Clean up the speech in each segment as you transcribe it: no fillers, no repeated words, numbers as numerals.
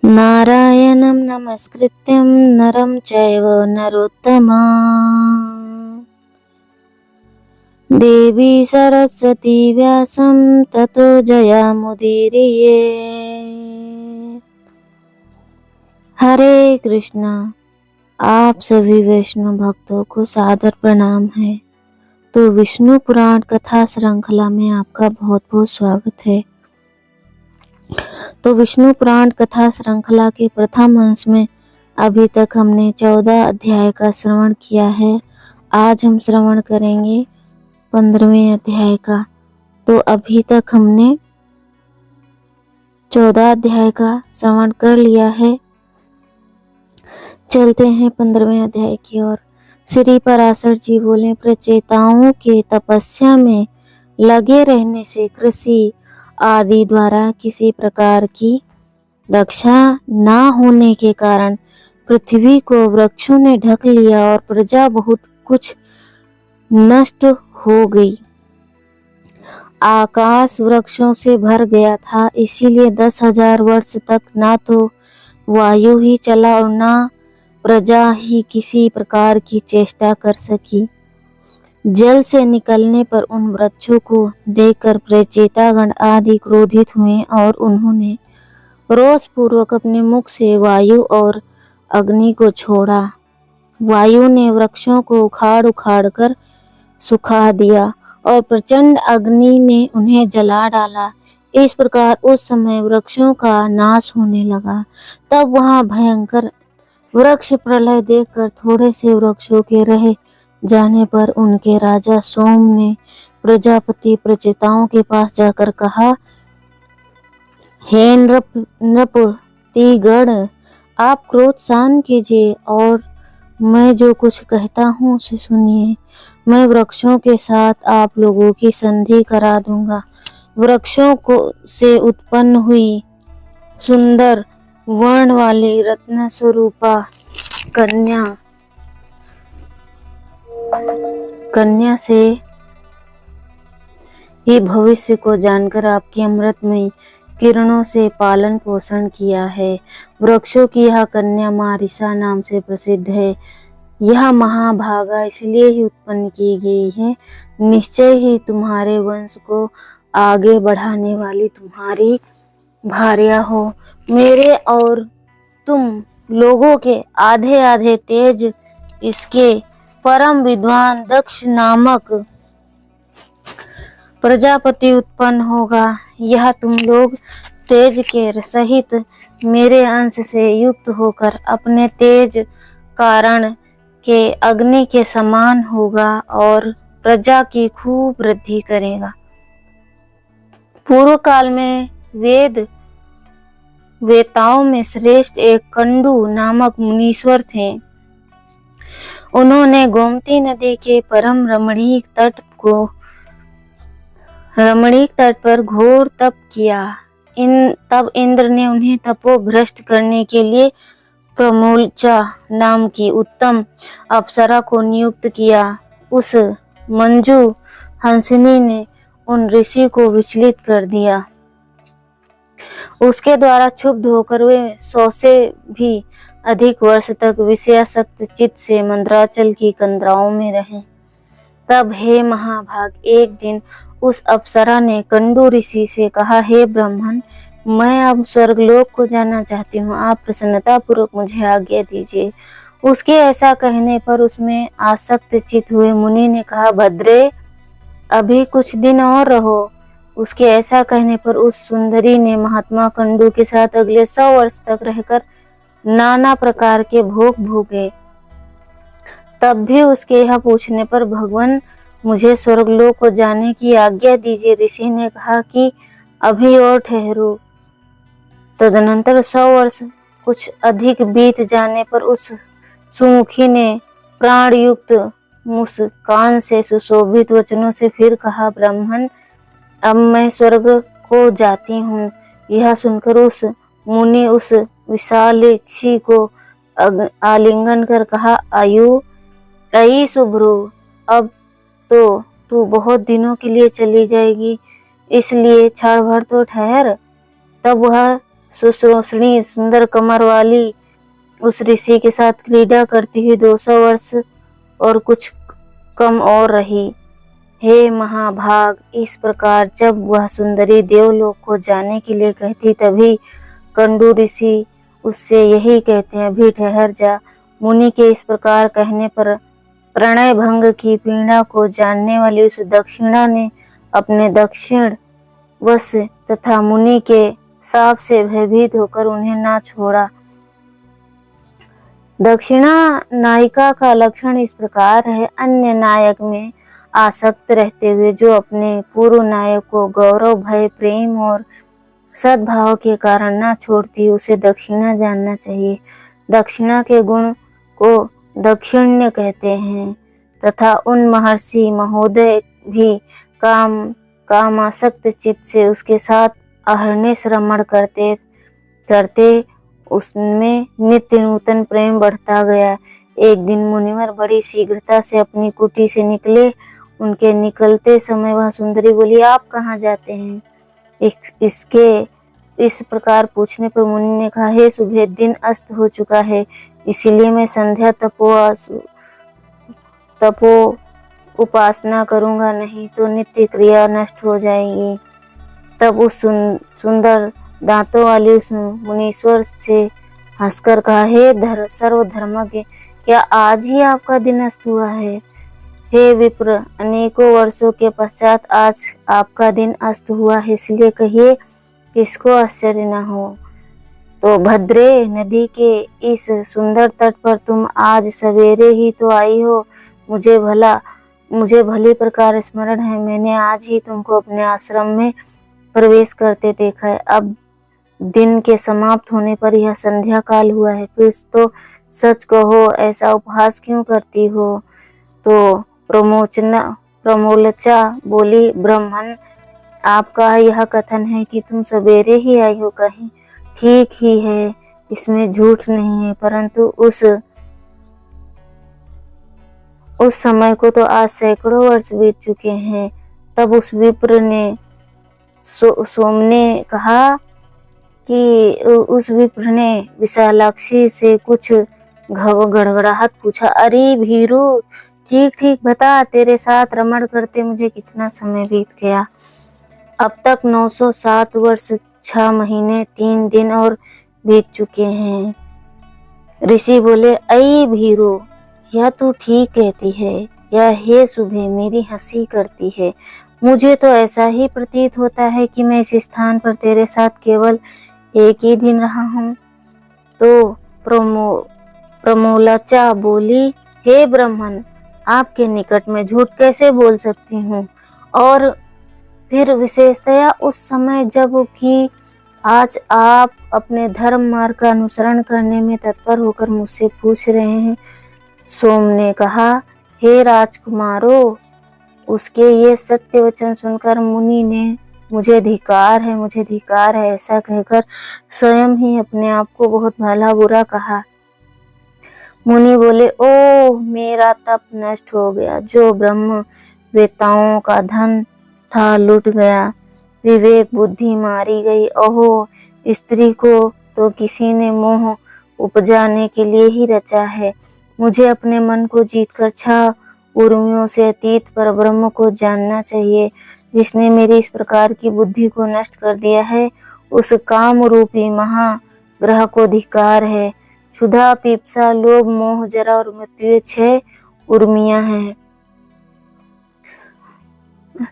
नारायणं नमस्कृत्यं नरं चैव नरोत्तमा देवी सरस्वती व्यासं ततो जयामुदीरये। हरे कृष्णा। आप सभी वैष्णव भक्तों को सादर प्रणाम है। तो विष्णु पुराण कथा श्रृंखला में आपका बहुत बहुत स्वागत है। तो विष्णु पुराण कथा श्रृंखला के प्रथम अंश में अभी तक हमने 14 अध्याय का श्रवण किया है। आज हम श्रवण करेंगे 15वें अध्याय का। तो अभी तक हमने 14 अध्याय का श्रवण कर लिया है। चलते हैं 15वें अध्याय की ओर। श्री पराशर जी बोले, प्रचेताओं के तपस्या में लगे रहने से कृषि आदि द्वारा किसी प्रकार की रक्षा ना होने के कारण पृथ्वी को वृक्षों ने ढक लिया और प्रजा बहुत कुछ नष्ट हो गई। आकाश वृक्षों से भर गया था, इसीलिए 10,000 वर्ष तक ना तो वायु ही चला और ना प्रजा ही किसी प्रकार की चेष्टा कर सकी। जल से निकलने पर उन वृक्षों को देखकर प्रचेतागण आदि क्रोधित हुए और उन्होंने रोष पूर्वक अपने मुख से वायु और अग्नि को छोड़ा। वायु ने वृक्षों को उखाड़ उखाड़ कर सुखा दिया और प्रचंड अग्नि ने उन्हें जला डाला। इस प्रकार उस समय वृक्षों का नाश होने लगा। तब वहां भयंकर वृक्ष प्रलय देखकर थोड़े से वृक्षों के रह जाने पर उनके राजा सोम ने प्रजापति प्रचेताओं के पास जाकर कहा, हे नृपतिगण, आप क्रोध शांत कीजिए और मैं जो कुछ कहता हूँ उसे सुनिए। मैं वृक्षों के साथ आप लोगों की संधि करा दूंगा। वृक्षों को से उत्पन्न हुई सुंदर वर्ण वाली रत्न स्वरूपा कन्या से ही भविष्य को जानकर आपकी अमृतमयी किरणों से पालन पोषण किया है। वृक्षों की यह कन्या मारिसा नाम से प्रसिद्ध है। यह महाभागा इसलिए ही उत्पन्न की गई है, निश्चय ही तुम्हारे वंश को आगे बढ़ाने वाली तुम्हारी भार्या हो। मेरे और तुम लोगों के आधे आधे तेज इसके परम विद्वान दक्ष नामक प्रजापति उत्पन्न होगा। यह तुम लोग तेज के सहित मेरे अंश से युक्त होकर अपने तेज कारण के अग्नि के समान होगा और प्रजा की खूब वृद्धि करेगा। पूर्व काल में वेताओं में श्रेष्ठ एक कंडू नामक मुनीश्वर थे। उन्होंने गोमती नदी के परम रमणीक तट पर घोर तप किया। तब इंद्र ने उन्हें तपोभ्रष्ट करने के लिए प्रमोलचा नाम की उत्तम अप्सरा को नियुक्त किया। उस मंजू हंसिनी ने उन ऋषि को विचलित कर दिया। उसके द्वारा क्षुब्ध होकर वे 100 से भी अधिक वर्ष तक विषयासक्त चित्त से मंद्राचल की कंदराओं में रहे। तब हे महाभाग, एक दिन उस अप्सरा ने कंडू ऋषि से कहा, हे ब्राह्मण, मैं अब स्वर्गलोक को जाना चाहती हूँ, आप प्रसन्नता पूर्वक मुझे आज्ञा दीजिए। उसके ऐसा कहने पर उसमें आसक्त चित्त हुए मुनि ने कहा, भद्रे, अभी कुछ दिन और रहो। उसके ऐसा कहने पर उस सुंदरी ने महात्मा कंडू के साथ अगले 100 वर्ष तक रहकर नाना प्रकार के भोग भोगे। तब भी उसके यह पूछने पर, भगवान, मुझे स्वर्गलोक को जाने की आज्ञा दीजिए। ऋषि ने कहा कि अभी और ठहरो। तदनंतर 100 वर्ष कुछ अधिक बीत जाने पर उस सुमुखी ने प्राण युक्त मुस्कान से सुशोभित वचनों से फिर कहा, ब्राह्मण, अब मैं स्वर्ग को जाती हूँ। यह सुनकर उस मुनि उस विशालाक्षी को आलिंगन कर कहा, अयि शुभ्रू, अब तो तू बहुत दिनों के लिए चली जाएगी, इसलिए क्षण भर तो ठहर। तब वह सुश्रोषणी सुंदर कमर वाली उस ऋषि के साथ क्रीड़ा करती हुई 200 वर्ष और कुछ कम और रही। हे महाभाग, इस प्रकार जब वह सुंदरी देवलोक को जाने के लिए कहती, तभी कंडू ऋषि उससे यही कहते हैं, अभी ठहर जा। मुनि के इस प्रकार कहने पर प्रणय भंग की पीड़ा को जानने वाली उस दक्षिणा ने अपने दक्षिण वश तथा मुनि के शाप से भयभीत होकर उन्हें ना छोड़ा। दक्षिणा नायिका का लक्षण इस प्रकार है, अन्य नायक में आसक्त रहते हुए जो अपने पूर्व नायक को गौरव, भय, प्रेम और सद्भाव के कारण ना छोड़ती, उसे दक्षिणा जानना चाहिए। दक्षिणा के गुण को दक्षिण्य कहते हैं तथा उन महर्षि महोदय भी कामासक्त चित्त से उसके साथ अहर्निश रमण करते करते उसमें नित्य नूतन प्रेम बढ़ता गया। एक दिन मुनिवर बड़ी शीघ्रता से अपनी कुटी से निकले। उनके निकलते समय वह सुंदरी बोली, आप कहाँ जाते हैं? इसके इस प्रकार पूछने पर मुनि ने कहा, हे सुबह, दिन अस्त हो चुका है, इसीलिए मैं संध्या तपो उपासना करूंगा, नहीं तो नित्य क्रिया नष्ट हो जाएगी। तब उस सुंदर दांतों वाली उस मुनीश्वर से हंसकर कहा, हे सर्वधर्मज्ञ, क्या आज ही आपका दिन अस्त हुआ है? हे विप्र, अनेकों वर्षों के पश्चात आज आपका दिन अस्त हुआ है, इसलिए कहिए किसको आश्चर्य न हो। तो भद्रे, नदी के इस सुंदर तट पर तुम आज सवेरे ही तो आई हो। मुझे भली प्रकार स्मरण है, मैंने आज ही तुमको अपने आश्रम में प्रवेश करते देखा है। अब दिन के समाप्त होने पर यह संध्या काल हुआ है, फिर तो सच कहो, ऐसा उपहास क्यों करती हो? तो प्रमोलचा बोली, ब्राह्मण, आपका यह कथन है कि तुम सवेरे ही आई हो, कहीं ठीक ही है, इसमें झूठ नहीं है, परंतु उस समय को तो आज सैकड़ों वर्ष बीत चुके हैं। तब उस विप्र ने सोमने कहा कि उस विप्र ने विशालाक्षी से कुछ गड़गड़ाहट पूछा, अरे भीरू, ठीक ठीक बता, तेरे साथ रमण करते मुझे कितना समय बीत गया? अब तक 907 वर्ष 6 महीने 3 दिन और बीत चुके हैं। ऋषि बोले, अई भीरू, यह तू ठीक कहती है, यह हे सुबह मेरी हंसी करती है। मुझे तो ऐसा ही प्रतीत होता है कि मैं इस स्थान पर तेरे साथ केवल एक ही दिन रहा हूँ। तो प्रमोलचा बोली, हे ब्राह्मण, आपके निकट में झूठ कैसे बोल सकती हूँ? और फिर विशेषतया उस समय जब कि आज आप अपने धर्म मार्ग का अनुसरण करने में तत्पर होकर मुझसे पूछ रहे हैं। सोम ने कहा, हे राजकुमारो, उसके ये सत्य वचन सुनकर मुनि ने मुझे धिक्कार है ऐसा कहकर स्वयं ही अपने आप को बहुत भला बुरा कहा। मुनि बोले, ओ मेरा तप नष्ट हो गया, जो ब्रह्म वेताओं का धन था लुट गया, विवेक बुद्धि मारी गई। ओहो, स्त्री को तो किसी ने मोह उपजाने के लिए ही रचा है। मुझे अपने मन को जीतकर 6 उर्मियों से अतीत पर ब्रह्म को जानना चाहिए। जिसने मेरी इस प्रकार की बुद्धि को नष्ट कर दिया है, उस काम रूपी महाग्रह को धिक्कार है। क्षुधा, पिपसा, लोभ, मोह, जरा और मृत्यु 6 उर्मियां हैं।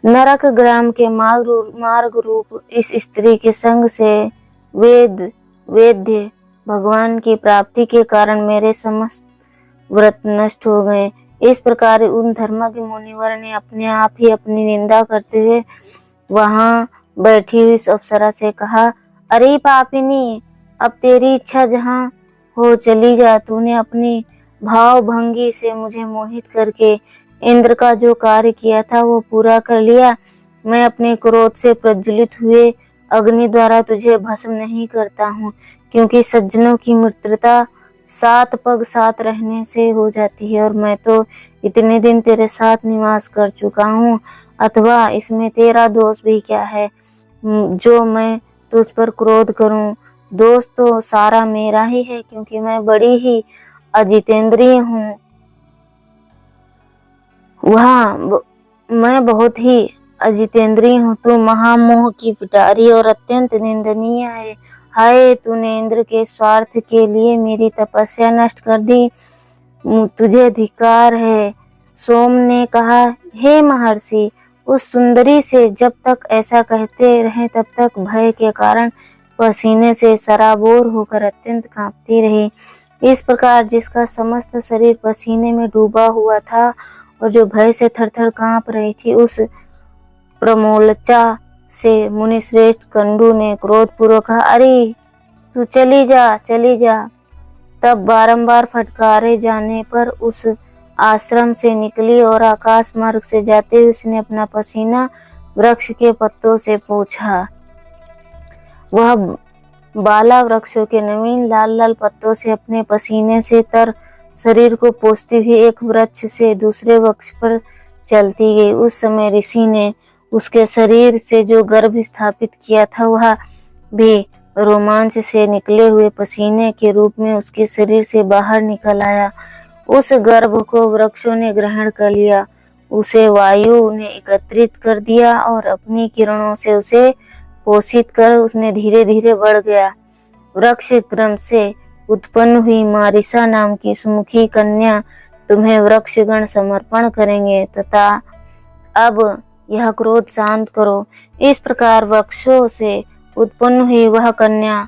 नरक ग्राम के मार्ग रूप इस स्त्री के संग से वेद्य भगवान की प्राप्ति के कारण मेरे समस्त व्रत नष्ट हो गए। इस प्रकार उन धर्मज्ञ मुनिवर ने अपने आप ही अपनी निंदा करते हुए वहां बैठी हुई अप्सरा से कहा, अरे पापिनी, अब तेरी इच्छा जहां हो चली जा। तूने अपनी भाव भंगी से मुझे मोहित करके इंद्र का जो कार्य किया था वो पूरा कर लिया। मैं अपने क्रोध से प्रज्वलित हुए अग्नि द्वारा तुझे भस्म नहीं करता हूँ, क्योंकि सज्जनों की मित्रता 7 पग 7 रहने से हो जाती है, और मैं तो इतने दिन तेरे साथ निवास कर चुका हूँ, अथवा इसमें तेरा दोष भी क्या है जो मैं तुझ पर क्रोध करूं? दोष तो सारा मेरा ही है, क्योंकि मैं बड़ी ही अजितेंद्रिय हूँ। मैं बहुत ही अजितेंद्रिय हूँ। तू महामोह की पिटारी और अत्यंत निंदनीय है। हाय, तूने इंद्र के स्वार्थ के लिए मेरी तपस्या नष्ट कर दी। तुझे धिक्कार है। सोम ने कहा, हे महर्षि, उस सुंदरी से जब तक ऐसा कहते रहे तब तक भय के कारण पसीने से सराबोर होकर अत्यंत कांपती रही। इस प्रकार जिसका समस्त शरीर पसीने में डूबा हुआ था और जो भय से थरथर कांप रही थी, उस प्रमोलचा से मुनिश्रेष्ठ कंडू ने क्रोधपूर्वक कहा, अरे तू चली जा, चली जा। तब बारंबार फटकारे जाने पर उस आश्रम से निकली और आकाश मार्ग से जाते हुए उसने अपना पसीना वृक्ष के पत्तों से पोंछा। वह बाला वृक्षों के नवीन लाल लाल पत्तों से अपने पसीने से तर शरीर को पोंछती हुई एक वृक्ष से दूसरे वृक्ष पर चलती गई। उस समय ऋषि ने उसके शरीर से जो गर्भ स्थापित किया था, वह भी रोमांच से निकले हुए पसीने के रूप में उसके शरीर से बाहर निकल आया। उस गर्भ को वृक्षों ने ग्रहण कर लिया, उसे वायु ने एकत्रित कर दिया और अपनी किरणों से उसे पोषित कर उसने धीरे धीरे बढ़ गया। वृक्ष क्रम से उत्पन्न हुई मारिसा नाम की सुमुखी कन्या तुम्हें वृक्षगण समर्पण करेंगे तथा अब यह क्रोध शांत करो। इस प्रकार वृक्षों से उत्पन्न हुई वह कन्या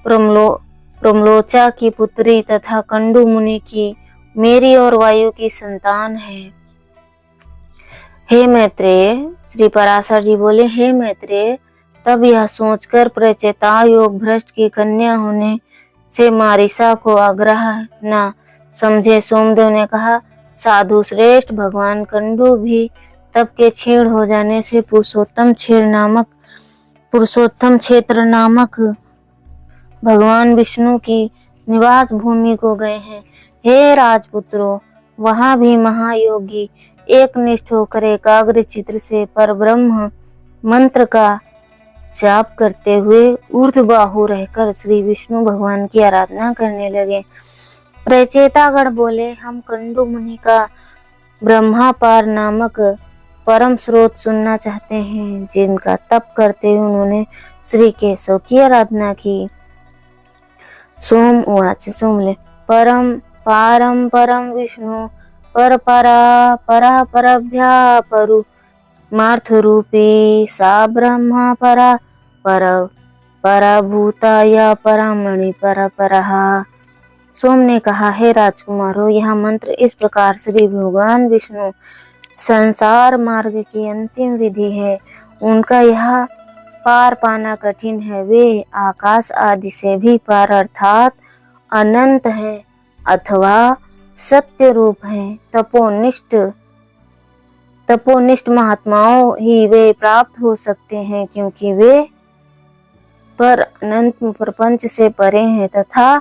प्रमलोचा की पुत्री तथा कंडू मुनि की, मेरी और वायु की संतान है। हे मैत्रेय, श्री पराशर जी बोले, हे मैत्रेय, तब यह सोचकर प्रचेता योग भ्रष्ट की कन्या होने से मारिसा को आग्रह न समझे सोमदेव ने कहा, साधु श्रेष्ठ, भगवान कंडू भी तब के क्षीण हो जाने से पुरुषोत्तम क्षेत्र नामक भगवान विष्णु की निवास भूमि को गए हैं। हे राजपुत्रों, वहां भी महायोगी एक निष्ठ होकर एकाग्र चित्र से परब्रह्म मंत्र का जाप करते हुए ऊर्ध्वबाहु रहकर श्री विष्णु भगवान की आराधना करने लगे। प्रचेतागण बोले, हम कंडू मुनि का ब्रह्मापार नामक परम स्रोत सुनना चाहते हैं, जिनका तप करते हुए उन्होंने श्री केशव की आराधना की। सोम उवाच, सोमले, परम पारम परम विष्णु पर परा परा परभ्या परु मार्थ रूपी सा ब्रह्मा परा पराभूता या परामणि परहा। सोम ने कहा, हे राजकुमारों, यह मंत्र इस प्रकार श्री भगवान विष्णु संसार मार्ग की अंतिम विधि है। उनका यह पार पाना कठिन है। वे आकाश आदि से भी पार अर्थात अनंत है अथवा सत्य रूप है। तपोनिष्ठ महात्माओं ही वे प्राप्त हो सकते हैं, क्योंकि वे पर अनंत प्रपंच से परे हैं तथा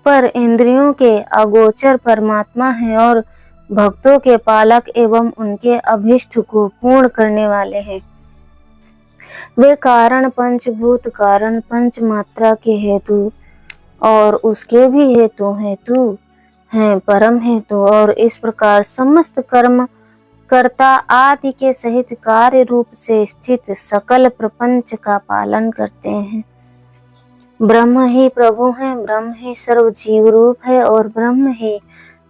पर इंद्रियों के अगोचर परमात्मा हैं और भक्तों के पालक एवं उनके अभिष्ट को पूर्ण करने वाले हैं। वे कारण पंचभूत, कारण पंच मात्रा के हेतु और उसके भी हेतु हैं, परम हेतु, और इस प्रकार समस्त कर्म कर्ता आदि के सहित कार्य रूप से स्थित सकल प्रपंच का पालन करते हैं। ब्रह्म ही प्रभु है, ब्रह्म ही सर्व जीव रूप है और ब्रह्म ही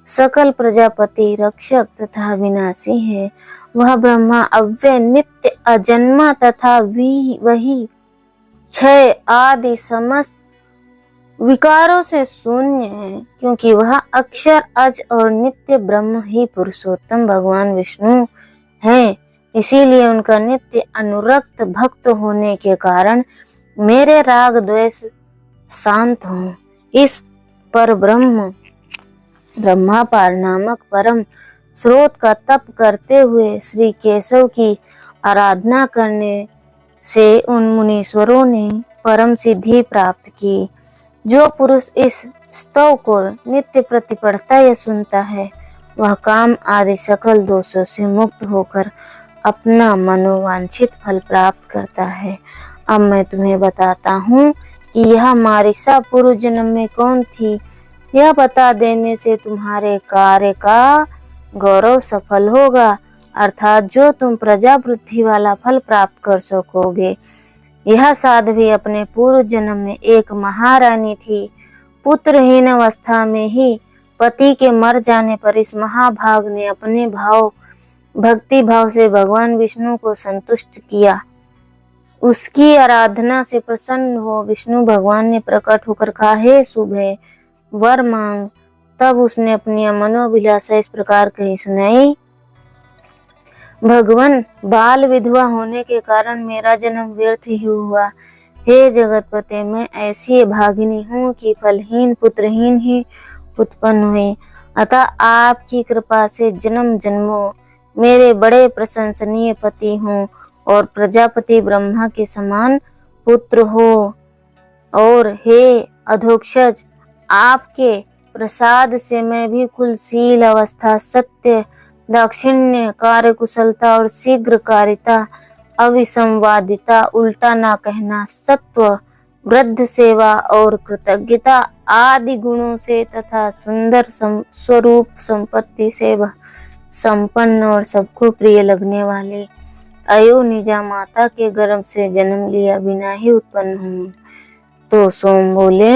सकल प्रजापति, रक्षक तथा विनाशी है। वह ब्रह्मा अव्यय, नित्य, अजन्मा तथा वही क्षय आदि समस्त विकारों से शून्य है, क्योंकि वह अक्षर, अज और नित्य ब्रह्म ही पुरुषोत्तम भगवान विष्णु है। इसीलिए उनका नित्य अनुरक्त भक्त होने के कारण मेरे राग द्वेष शांत हों। इस पर ब्रह्मापार नामक परम स्रोत का तप करते हुए श्री केशव की आराधना करने से उन मुनीश्वरों ने परम सिद्धि प्राप्त की। जो पुरुष इस स्तव को नित्य प्रति पढ़ता या सुनता है, वह काम आदि सकल दोषों से मुक्त होकर अपना मनोवांछित फल प्राप्त करता है। अब मैं तुम्हें बताता हूँ कि यह मारिसा पूर्व जन्म में कौन थी। यह बता देने से तुम्हारे कार्य का गौरव सफल होगा, अर्थात जो तुम प्रजावृद्धि वाला फल प्राप्त कर सकोगे। यह साध्वी अपने पूर्व जन्म में एक महारानी थी। पुत्रहीन अवस्था में ही पति के मर जाने पर इस महाभाग ने अपने भक्ति भाव से भगवान विष्णु को संतुष्ट किया। उसकी आराधना से प्रसन्न हो विष्णु भगवान ने प्रकट होकर कहा, हे शुभे, वर मांग। तब उसने अपनी मनोभिलाषा इस प्रकार कही सुनाई। भगवान, बाल विधवा होने के कारण मेरा जन्म व्यर्थ ही हुआ। हे जगतपते, मैं ऐसी भागिनी हूँ कि फलहीन पुत्रहीन ही उत्पन्न हुई, अतः आपकी कृपा से जन्म जन्मों मेरे बड़े प्रशंसनीय पति हों और प्रजापति ब्रह्मा के समान पुत्र हो। और हे अधोक्षज, आपके प्रसाद से मैं भी कुलशील अवस्था, सत्य, दाक्षिण्य, कार्यकुशलता और शीघ्रकारिता, अविसंवादिता, उल्टा ना कहना, सत्व, वृद्ध सेवा और कृतज्ञता आदि गुणों से तथा सुंदर स्वरूप संपत्ति से संपन्न और सबको प्रिय लगने वाले अयोनिजा माता के गर्भ से जन्म लिया बिना ही उत्पन्न हूँ। तो सोम बोले,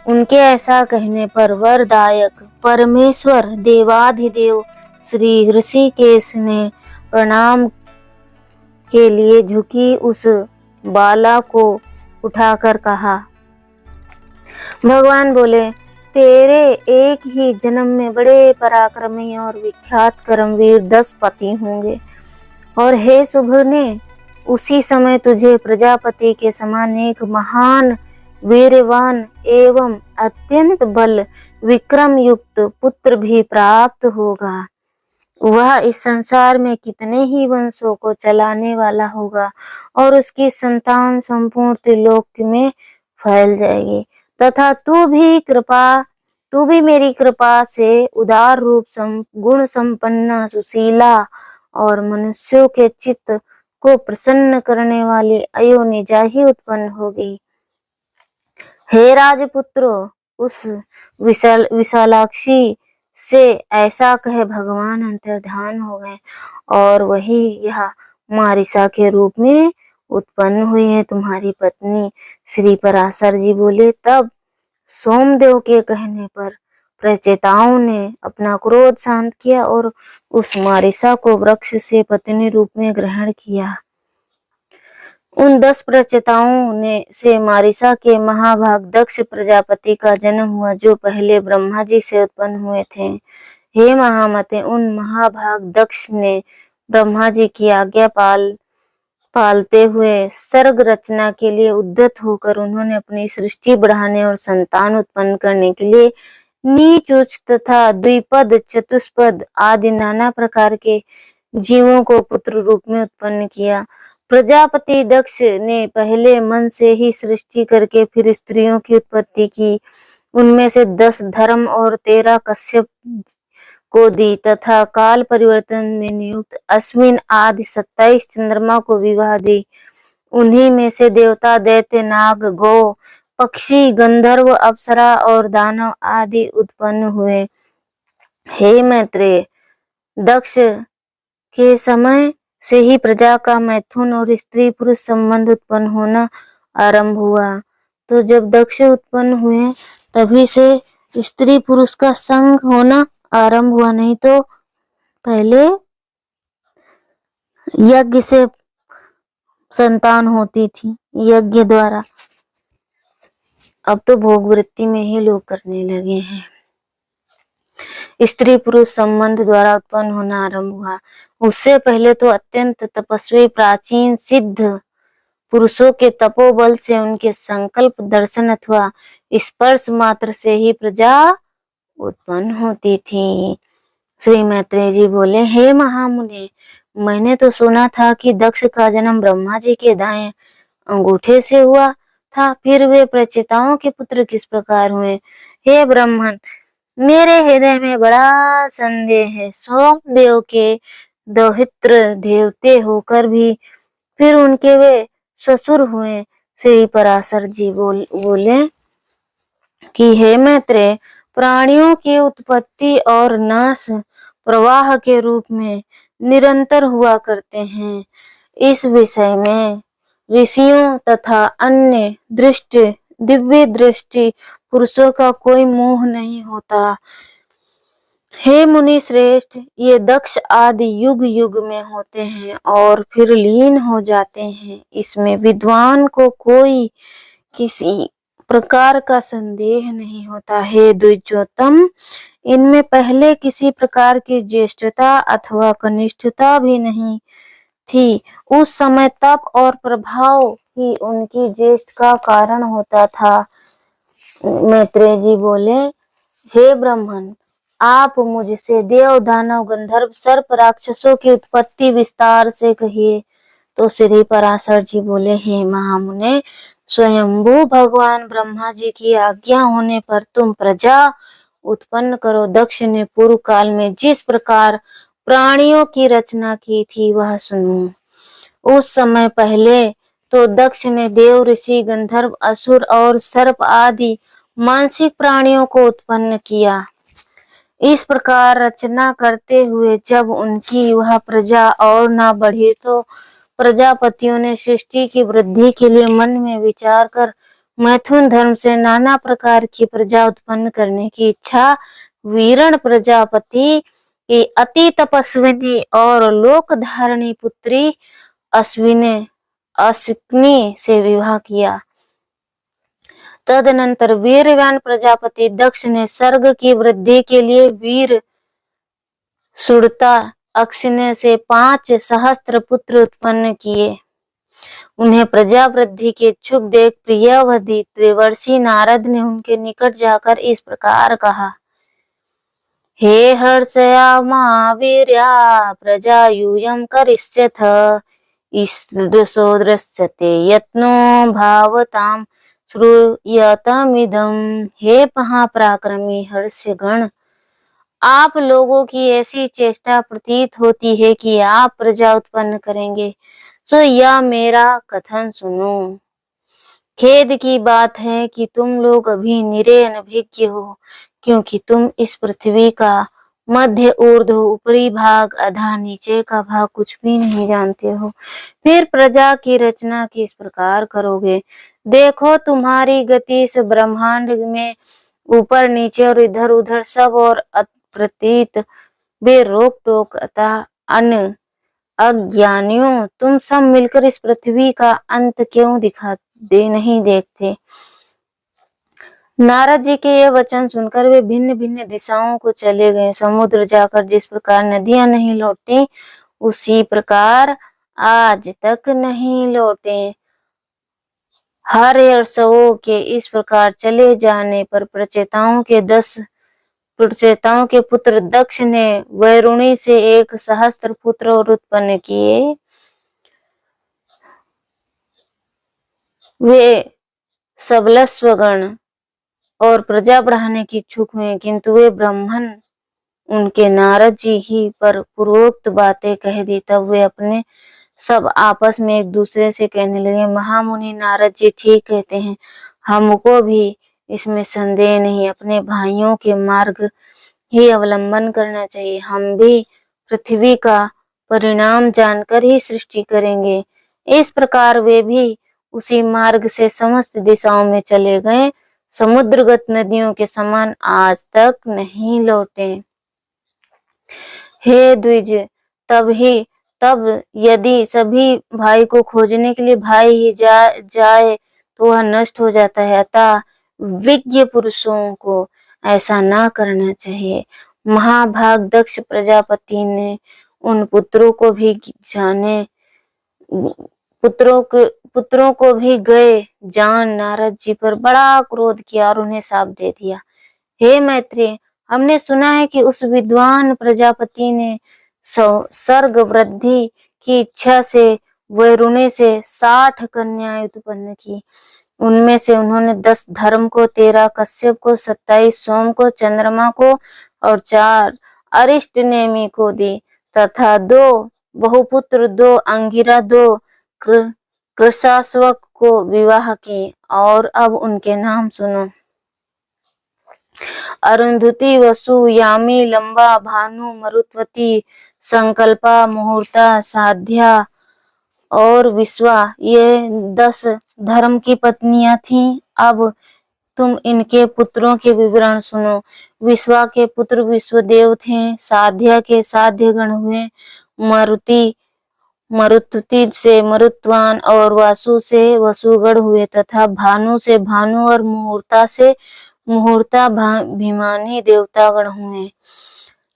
उनके ऐसा कहने पर वरदायक परमेश्वर देवाधिदेव श्री ऋषिकेश ने प्रणाम के लिए झुकी उस बाला को उठाकर कहा। भगवान बोले, तेरे एक ही जन्म में बड़े पराक्रमी और विख्यात कर्मवीर 10 पति होंगे, और हे शुभने, उसी समय तुझे प्रजापति के समान एक महान वीरवान एवं अत्यंत बल विक्रम युक्त पुत्र भी प्राप्त होगा। वह इस संसार में कितने ही वंशों को चलाने वाला होगा और उसकी संतान संपूर्ण त्रिलोक में फैल जाएगी, तथा तू भी मेरी कृपा से उदार रूप गुण संपन्न, सुशीला और मनुष्यों के चित्त को प्रसन्न करने वाली अयोनिजा ही उत्पन्न होगी। हे राजपुत्रो, उस विशालाक्षी से ऐसा कहे भगवान अंतर्धान हो गए और वही यह मारिसा के रूप में उत्पन्न हुई है, तुम्हारी पत्नी। श्री पराशर जी बोले, तब सोमदेव के कहने पर प्रचेताओं ने अपना क्रोध शांत किया और उस मारिसा को वृक्ष से पत्नी रूप में ग्रहण किया। उन 10 प्रचेताओं ने से मारिसा के महाभाग दक्ष प्रजापति का जन्म हुआ, जो पहले ब्रह्मा जी से उत्पन्न हुए थे। हे महामते, उन महाभाग दक्ष ने ब्रह्मा जी की आज्ञा पालते हुए सर्ग रचना के लिए उद्यत होकर उन्होंने अपनी सृष्टि बढ़ाने और संतान उत्पन्न करने के लिए नीच उच्च तथा द्विपद, चतुष्पद आदि नाना प्रकार के जीवों को पुत्र रूप में उत्पन्न किया। प्रजापति दक्ष ने पहले मन से ही सृष्टि करके फिर स्त्रियों की उत्पत्ति की। उनमें से 10 धर्म और 13 कश्यप को दी तथा काल परिवर्तन में नियुक्त अश्विन आदि 27 चंद्रमा को विवाह दी। उन्हीं में से देवता, दैत्य, नाग, गौ, पक्षी, गंधर्व, अप्सरा और दानव आदि उत्पन्न हुए। हे मैत्रेय, दक्ष के समय से ही प्रजा का मैथुन और स्त्री पुरुष संबंध उत्पन्न होना आरंभ हुआ। तो जब दक्ष उत्पन्न हुए तभी से स्त्री पुरुष का संग होना आरंभ हुआ, नहीं तो पहले यज्ञ से संतान होती थी, यज्ञ द्वारा। अब तो भोग वृत्ति में ही लोग करने लगे हैं। स्त्री पुरुष संबंध द्वारा उत्पन्न होना आरंभ हुआ। उससे पहले तो अत्यंत तपस्वी प्राचीन सिद्ध पुरुषों के तपोबल से उनके संकल्प दर्शन अथवा स्पर्श मात्र से ही प्रजा उत्पन्न होती थी। श्री मैत्रेय जी बोले, हे महामुने, मैंने तो सुना था कि दक्ष का जन्म ब्रह्मा जी के दाएं अंगूठे से हुआ था, फिर वे प्रचेताओं के पुत्र किस प्रकार हुए? हे ब्राह्मण, मेरे हृदय में बड़ा संदेह है। सोमदेव के दौहित्र देवते होकर भी फिर उनके वे ससुर हुए, श्री पराशर जी बोले कि हे मैत्रेय, प्राणियों की उत्पत्ति और नाश प्रवाह के रूप में निरंतर हुआ करते हैं। इस विषय में ऋषियों तथा अन्य दिव्य दृष्टि पुरुषों का कोई मोह नहीं होता। हे मुनि श्रेष्ठ, ये दक्ष आदि युग युग में होते हैं और फिर लीन हो जाते हैं। इसमें विद्वान को कोई किसी प्रकार का संदेह नहीं होता। हे द्विजोत्तम, इनमें पहले किसी प्रकार की ज्येष्ठता अथवा कनिष्ठता भी नहीं थी। उस समय तप और प्रभाव ही उनकी ज्येष्ठ का कारण होता था। मैत्रेय जी बोले, हे ब्राह्मण, आप मुझसे देव दानव गंधर्व सर्प राक्षसों की उत्पत्ति विस्तार से कहिए। तो श्री पराशर जी बोले, हे महामुने, स्वयंभू भगवान ब्रह्मा जी की आज्ञा होने पर तुम प्रजा उत्पन्न करो। दक्ष ने पूर्व काल में जिस प्रकार प्राणियों की रचना की थी वह सुनो। उस समय पहले तो दक्ष ने देव, ऋषि, गंधर्व, असुर और सर्प आदि मानसिक प्राणियों को उत्पन्न किया। इस प्रकार रचना करते हुए जब उनकी वह प्रजा और न बढ़ी तो प्रजापतियों ने सृष्टि की वृद्धि के लिए मन में विचार कर मैथुन धर्म से नाना प्रकार की प्रजा उत्पन्न करने की इच्छा वीरण प्रजापति की अति तपस्विनी और लोकधारणी पुत्री अश्विनी से विवाह किया। तदनंतर वीरवान प्रजापति दक्ष ने सर्ग की वृद्धि के लिए वीर सुरता अक्षिण्य से 5 सहस्त्र पुत्र उत्पन्न किए। उन्हें प्रजा वृद्धि के इच्छुक देख प्रियवधी त्रिवर्षी नारद ने उनके निकट जाकर इस प्रकार कहा, हे हर्षयामा वीर्या प्रजा यूयं करिष्यथ ईदृशो दृश्यते यत्नो भावताम श्रूयतमिदं। हे महापराक्रमी हर्षगण, आप लोगों की ऐसी चेष्टा प्रतीत होती है कि आप प्रजा उत्पन्न करेंगे, सो यह मेरा कथन सुनो। खेद की बात है कि तुम लोग अभी निरे अनभिज्ञ हो, क्योंकि तुम इस पृथ्वी का मध्य, ऊर्ध्व, ऊपरी भाग, अधा, नीचे का भाग कुछ भी नहीं जानते हो। फिर प्रजा की रचना किस प्रकार करोगे? देखो, तुम्हारी गति इस ब्रह्मांड में ऊपर नीचे और इधर उधर सब और प्रतीत बेरोक टोक अतः अन्य अज्ञानियों, तुम सब मिलकर इस पृथ्वी का अंत क्यों नहीं देखते? नारद जी के ये वचन सुनकर वे भिन्न भिन्न दिशाओं को चले गए। समुद्र जाकर जिस प्रकार नदियां नहीं लौटती, उसी प्रकार आज तक नहीं लौटे। हर्षों के इस प्रकार चले जाने पर प्रचेताओं के पुत्र दक्ष ने वैरुणी से 1 सहस्त्र पुत्र और उत्पन्न किए। वे सबलस्वगण और प्रजा बढ़ाने की इच्छुक हुए, किंतु वे ब्राह्मण उनके नारद जी ही पर पूर्वोक्त बातें कह दी। तब वे अपने सब आपस में एक दूसरे से कहने लगे, महामुनि नारद जी ठीक कहते हैं, हमको भी इसमें संदेह नहीं, अपने भाइयों के मार्ग ही अवलंबन करना चाहिए। हम भी पृथ्वी का परिणाम जानकर ही सृष्टि करेंगे। इस प्रकार वे भी उसी मार्ग से समस्त दिशाओं में चले गए। समुद्रगत नदियों के समान आज तक नहीं लौटे। हे द्विज, तब यदि सभी भाई को खोजने के लिए भाई ही जाए तो वह नष्ट हो जाता है। अतः विज्ञ पुरुषों को ऐसा ना करना चाहिए। महाभाग दक्ष प्रजापति ने उन पुत्रों को भी गए जान नारद जी पर बड़ा क्रोध किया और उन्हें शाप दे दिया। हे मैत्रेय, हमने सुना है कि उस विद्वान प्रजापति ने सर्ग वृद्धि की इच्छा से वैरुणी से 60 कन्याएं उत्पन्न की। उनमें से उन्होंने 10 धर्म को, 13 कश्यप को, 27 सोम को, चंद्रमा को और 4 अरिष्ट नेमि को दी तथा 2 बहुपुत्र, 2 अंगिरा, 2 कृशाश्वक को विवाह की। और अब उनके नाम सुनो। अरुंधति, वसु, यामी, लंबा, भानु, मरुत्वती, संकल्पा, मुहूर्ता, साध्या और विश्वा, ये 10 धर्म की पत्नियां थीं। अब तुम इनके पुत्रों के विवरण सुनो। विश्वा के पुत्र विश्वदेव थे, साध्या के साध्य गण हुए, मरुत्वती से मरुत्वान और वासु से वसुगण हुए, तथा भानु से भानु और मुहूर्ता से मुहूर्ताभिमानी देवतागण हुए।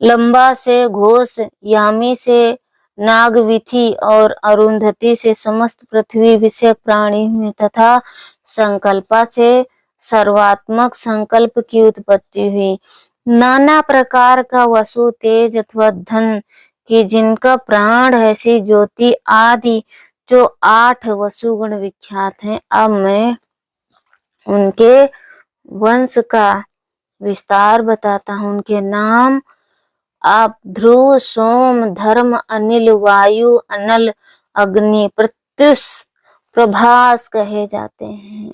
लंबा से घोष, यामी से नागविथि और अरुंधति से समस्त पृथ्वी विषयक प्राणी हुए, तथा संकल्पा से सर्वात्मक संकल्प की उत्पत्ति हुई। नाना प्रकार का वसु, तेज अथवा धन की जिनका प्राण ऐसी ज्योति आदि जो 8 वसुगण विख्यात हैं। अब मैं उनके वंश का विस्तार बताता हूँ। उनके नाम आप ध्रुव, सोम, धर्म, अनिल, वायु, अनल, अग्नि, प्रत्युष, प्रभास कहे जाते हैं।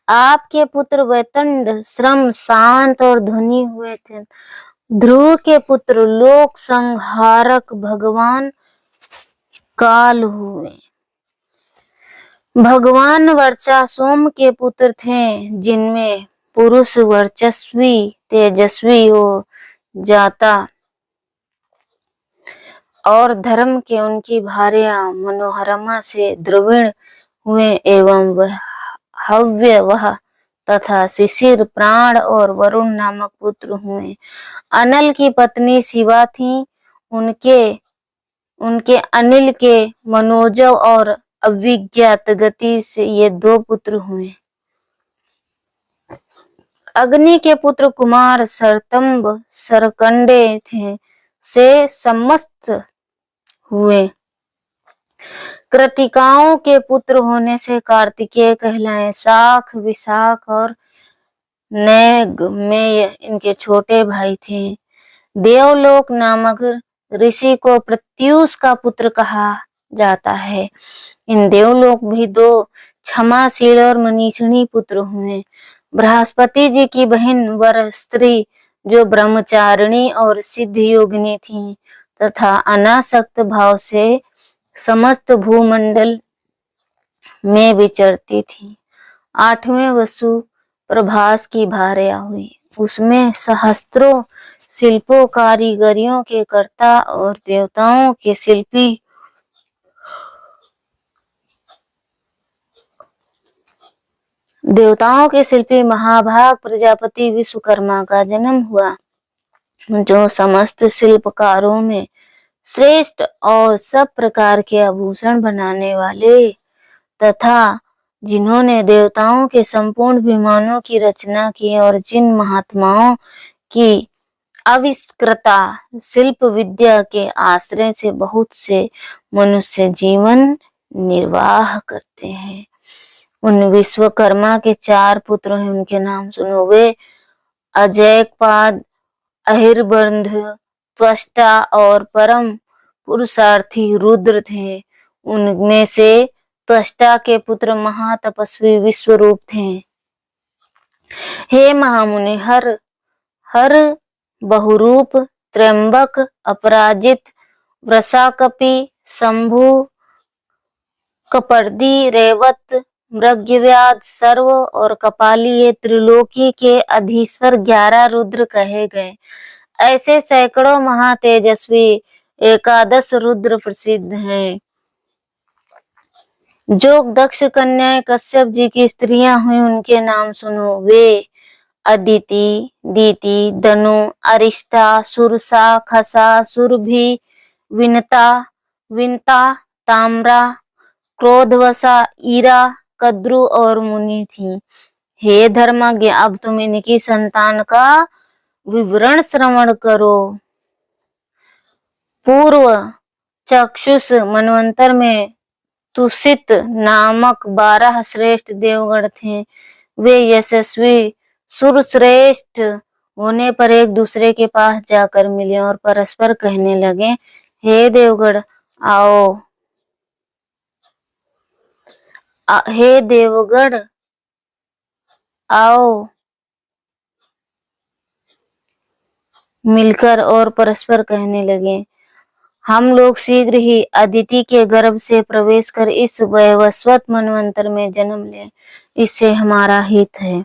आपके पुत्र वैतंड, श्रम, शांत और ध्वनि हुए थे। ध्रुव के पुत्र लोक संहारक भगवान काल हुए। भगवान वर्चा सोम के पुत्र थे, जिनमें पुरुष वर्चस्वी तेजस्वी हो जाता, और धर्म के उनकी भार्या मनोहरमा से द्रविण हुए, एवं वह हव्य वह तथा शिशिर, प्राण और वरुण नामक पुत्र हुए। अनल की पत्नी शिवा थी। उनके अनिल के मनोजव और अविज्ञात गति से ये 2 पुत्र हुए। अग्नि के पुत्र कुमार सरतंब सरकंडे थे से समस्त हुए। कृतिकाओं के पुत्र होने से कार्तिकेय कहलाए। शाख, विशाख और नैगमेय इनके छोटे भाई थे। देवलोक नामक ऋषि को प्रत्यूष का पुत्र कहा जाता है। इन देवलोक भी 2 क्षमाशील और मनीषिणी पुत्र हुए। बृहस्पति जी की बहन वर स्त्री जो ब्रह्मचारिणी और सिद्ध योगिनी थी, तथा अनासक्त भाव से समस्त भूमंडल में विचरती थी। 8वें वसु प्रभास की भार्या हुई। उसमें सहस्त्रों शिल्पों कारीगरियों के कर्ता और देवताओं के शिल्पी महाभाग प्रजापति विश्वकर्मा का जन्म हुआ, जो समस्त शिल्पकारों में श्रेष्ठ और सब प्रकार के आभूषण बनाने वाले, तथा जिन्होंने देवताओं के संपूर्ण विमानों की रचना की, और जिन महात्माओं की आविष्कृता शिल्प विद्या के आश्रय से बहुत से मनुष्य जीवन निर्वाह करते हैं। उन विश्वकर्मा के 4 पुत्र हैं। उनके नाम सुनो। वे अजैकपाद, अहिर्बंध, त्वष्टा और परम पुरुषार्थी रुद्र थे। उनमें से त्वष्टा के पुत्र महातपस्वी विश्वरूप थे। हे महामुनि, हर बहुरूप, त्र्यंबक, अपराजित, वृषाकपि, शंभु, कपर्दी, रेवत, मृग्यव्याध, सर्व और कपाली, ये त्रिलोकी के अधीश्वर 11 रुद्र कहे गए। ऐसे सैकड़ों महातेजस्वी 11 रुद्र प्रसिद्ध हैं। जो दक्ष कन्याएं कश्यप जी की स्त्रियां हुई, उनके नाम सुनो। वे अदिति, दीति, दनु, अरिष्टा, सुरसा, खसा, सुरभि, विनता, ताम्रा, क्रोधवसा, ईरा, कद्रु और मुनि थी। हे धर्मज्ञ, अब तुम इनकी संतान का विवरण श्रवण करो। पूर्व चक्षुष मनवंतर में तुषित नामक 12 श्रेष्ठ देवगण थे। वे यशस्वी सुरश्रेष्ठ होने पर एक दूसरे के पास जाकर मिले और परस्पर कहने लगे, हे देवगण, आओ हे देवगण आओ मिलकर और परस्पर कहने लगे, हम लोग शीघ्र ही अदिति के गर्भ से प्रवेश कर इस वैवस्वत मनवंतर में जन्म लें, इससे हमारा हित है।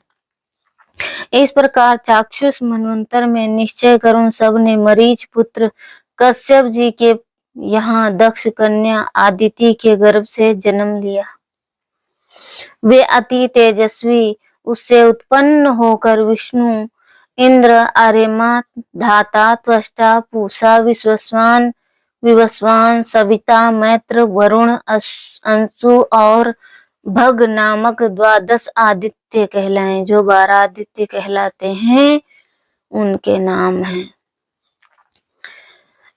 इस प्रकार चाक्षुष मनवंतर में निश्चय कर उन सब ने मरीच पुत्र कश्यप जी के यहाँ दक्ष कन्या आदिति के गर्भ से जन्म लिया। वे अति तेजस्वी उससे उत्पन्न होकर विष्णु, इंद्र, आर्यमा, धाता, त्वष्टा, पूषा, विवस्वान, सविता, मैत्र, वरुण, अंशु और भग नामक 12 आदित्य कहलाएं। जो 12 आदित्य कहलाते हैं उनके नाम हैं।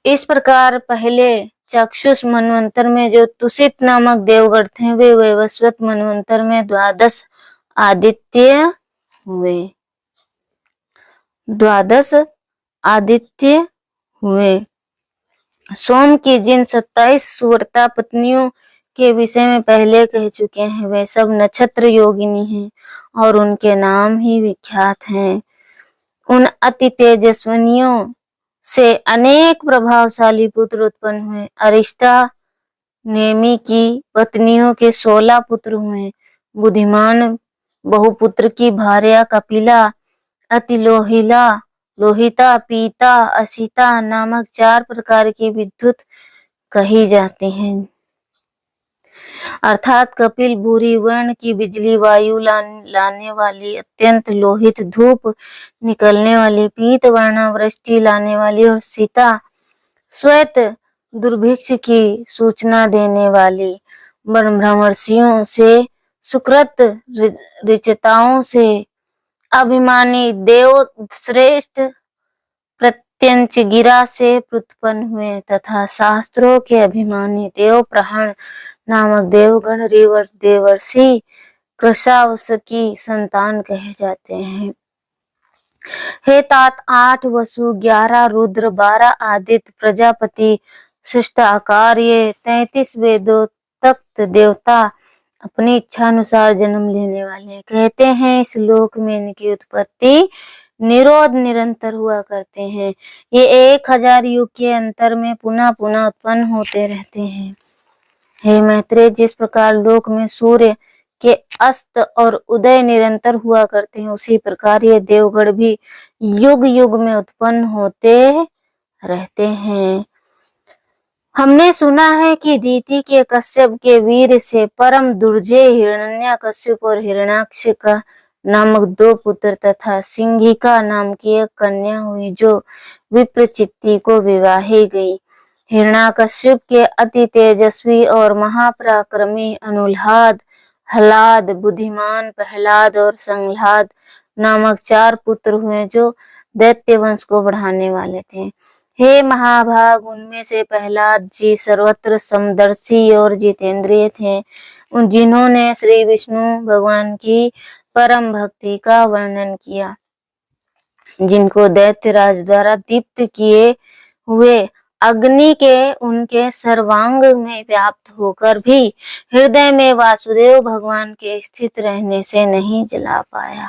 इस प्रकार पहले चक्षुष मनवंतर में जो तुषित नामक देवगण थे वे वैवस्वत मनवंतर में 12 आदित्य हुए। 12 आदित्य हुए। सोम की जिन 27 सुवर्ता पत्नियों के विषय में पहले कह चुके हैं वे सब नक्षत्र योगिनी हैं और उनके नाम ही विख्यात हैं। उन अति तेजस्विनियों से अनेक प्रभावशाली पुत्र उत्पन्न हुए। अरिष्टा नेमि की पत्नियों के 16 पुत्र हुए। बुद्धिमान बहुपुत्र की भार्या कपिला, अति लोहिता, पीता, असिता नामक 4 प्रकार की विद्युत कही जाती हैं। अर्थात कपिल भूरी वर्ण की बिजली वायु लाने वाली, अत्यंत लोहित धूप निकलने वाली, पीत वर्ण वृष्टि लाने वाली और सीता श्वेत दुर्भिक्ष की सूचना देने वाली, ब्रह्मर्षियों से सुकृत ऋचिताओं से अभिमानी देव श्रेष्ठ प्रत्यंच गिरा से उत्पन्न हुए तथा शास्त्रों के अभिमानी देव प्रहण नामक देवगण देवर्षि कृशावस की संतान कहे जाते हैं। हे तात 8 वसु, 11 रुद्र, 12 आदित्य प्रजापति शिष्टाकार ये 33 वेदों तख्त देवता अपनी इच्छा अनुसार जन्म लेने वाले। कहते हैं इस लोक में इनकी उत्पत्ति निरोध निरंतर हुआ करते हैं। ये 1000 युग के अंतर में पुनः पुनः उत्पन्न होते रहते हैं। हे मैत्रेय, जिस प्रकार लोक में सूर्य के अस्त और उदय निरंतर हुआ करते हैं उसी प्रकार ये देवगण भी युग युग में उत्पन्न होते रहते हैं। हमने सुना है कि दीति के कश्यप के वीर से परम दुर्जय हिरण्यकश्यप और हिरण्याक्ष का नामक 2 पुत्र तथा सिंहिका नाम की एक कन्या हुई जो विप्रचित्ति को विवाही गई। हिरण्याकश्यप के अति तेजस्वी और महापराक्रमी अनुल्हाद, हलाद, बुद्धिमान प्रहलाद और संह्लाद नामक 4 पुत्र हुए जो दैत्य वंश को बढ़ाने वाले थे। हे महाभाग, उनमें से प्रहलाद जी सर्वत्र समदर्शी और जितेंद्रिय थे, जिन्होंने श्री विष्णु भगवान की परम भक्ति का वर्णन किया, जिनको दैत्यराज द्वारा दीप्त किए हुए अग्नि के उनके सर्वांग में व्याप्त होकर भी हृदय में वासुदेव भगवान के स्थित रहने से नहीं जला पाया।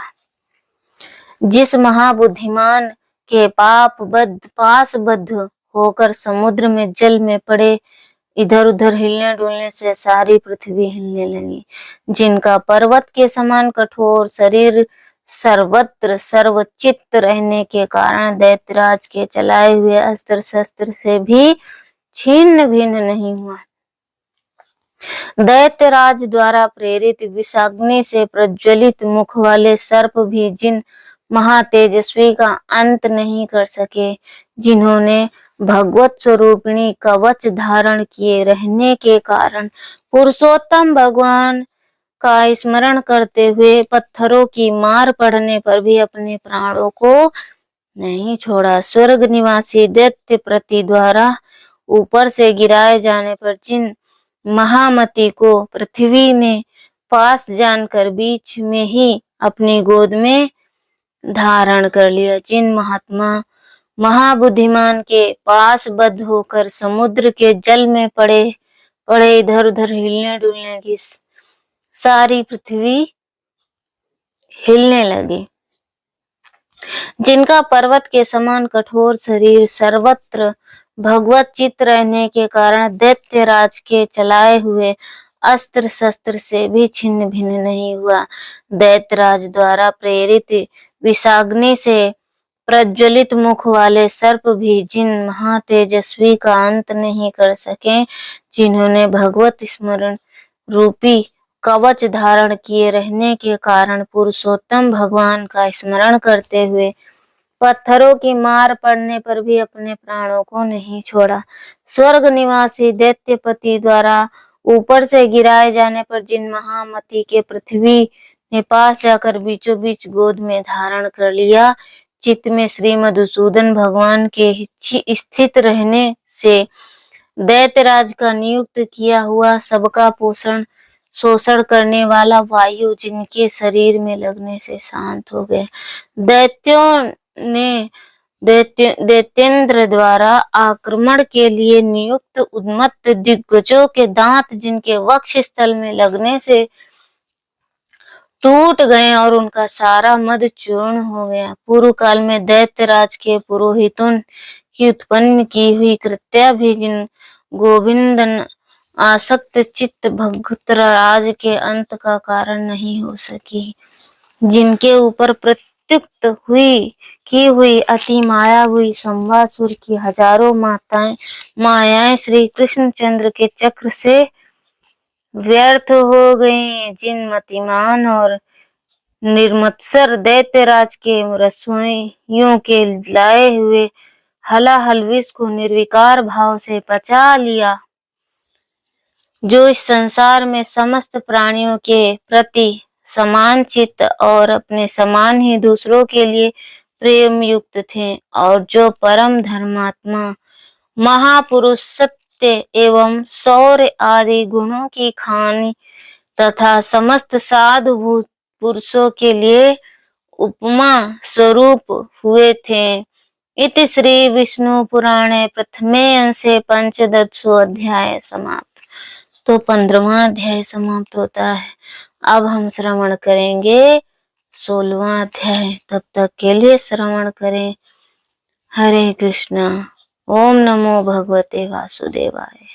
जिस महाबुद्धिमान के पाशबद्ध होकर समुद्र में जल में पड़े इधर उधर हिलने डुलने से सारी पृथ्वी हिलने लगी, जिनका पर्वत के समान कठोर शरीर सर्वत्र सर्वचित्त रहने के कारण दैत्यराज के चलाए हुए अस्त्र शस्त्र से भी छिन्न भिन्न नहीं हुआ। दैत्यराज द्वारा प्रेरित विषाग्नि से प्रज्वलित मुख वाले सर्प भी जिन महातेजस्वी का अंत नहीं कर सके, जिन्होंने भगवत स्वरूपिणी कवच धारण किए रहने के कारण पुरुषोत्तम भगवान का स्मरण करते हुए पत्थरों की मार पड़ने पर भी अपने प्राणों को नहीं छोड़ा। स्वर्ग निवासी दैत्य प्रति द्वारा ऊपर से गिराए जाने पर जिन महामती को पृथ्वी ने पास जानकर बीच में ही अपनी गोद में धारण कर लिया, जिन महाबुद्धिमान के पास बद्ध होकर समुद्र के जल में पड़े इधर उधर हिलने डुलने की सारी पृथ्वी हिलने लगी। जिनका पर्वत के समान कठोर शरीर सर्वत्र भगवत चित्त रहने के कारण दैत्यराज के चलाए हुए अस्त्र शस्त्र से भी छिन्न भिन्न नहीं हुआ। दैत्यराज द्वारा प्रेरित विषाग्नि से प्रज्वलित मुख वाले सर्प भी जिन महातेजस्वी का अंत नहीं कर सके, जिन्होंने भगवत स्मरण रूपी कवच धारण किए रहने के कारण पुरुषोत्तम भगवान का स्मरण करते हुए पत्थरों की मार पड़ने पर भी अपने प्राणों को नहीं छोड़ा। स्वर्ग निवासी दैत्यपति द्वारा ऊपर से गिराए जाने पर जिन महामती के पृथ्वी ने पास जाकर बीचों बीच गोद में धारण कर लिया, चित्त में श्री मधुसूदन भगवान के स्थित रहने से दैत्यराज का नियुक्त किया हुआ सबका पोषण शोषण करने वाला वायु जिनके शरीर में लगने से शांत हो गए। दैत्यों ने दैत्येंद्र द्वारा आक्रमण के लिए नियुक्त उन्मत्त दिग्गजों के दांत जिनके वक्ष स्थल में लगने से टूट गए और उनका सारा मद चूर्ण हो गया। पूर्व काल में दैत्यराज के पुरोहितों की उत्पन्न की हुई कृत्या भी जिन गोविंदन आसक्त चित्त भक्तराज के अंत का कारण नहीं हो सकी, जिनके ऊपर प्रत्युक्त की हुई अति माया हुई संवासुर की हजारों मायाएं श्री कृष्णचंद्र के चक्र से व्यर्थ हो गई, जिन मतिमान और निर्मत्सर दैत्यराज के रसोइयों के लाए हुए हलाहल विष को निर्विकार भाव से पचा लिया, जो इस संसार में समस्त प्राणियों के प्रति समान चित्त और अपने समान ही दूसरों के लिए प्रेम युक्त थे, और जो परम धर्मात्मा महापुरुष सत्य एवं शौर्य आदि गुणों की खानी तथा समस्त साधु पुरुषों के लिए उपमा स्वरूप हुए थे। इति श्री विष्णु पुराणे प्रथमे अंशे पंचदशो अध्याय समाप्त। तो 15वां अध्याय समाप्त होता है। अब हम श्रवण करेंगे 16वां अध्याय। तब तक के लिए श्रवण करें। हरे कृष्णा। ओम नमो भगवते वासुदेवाय।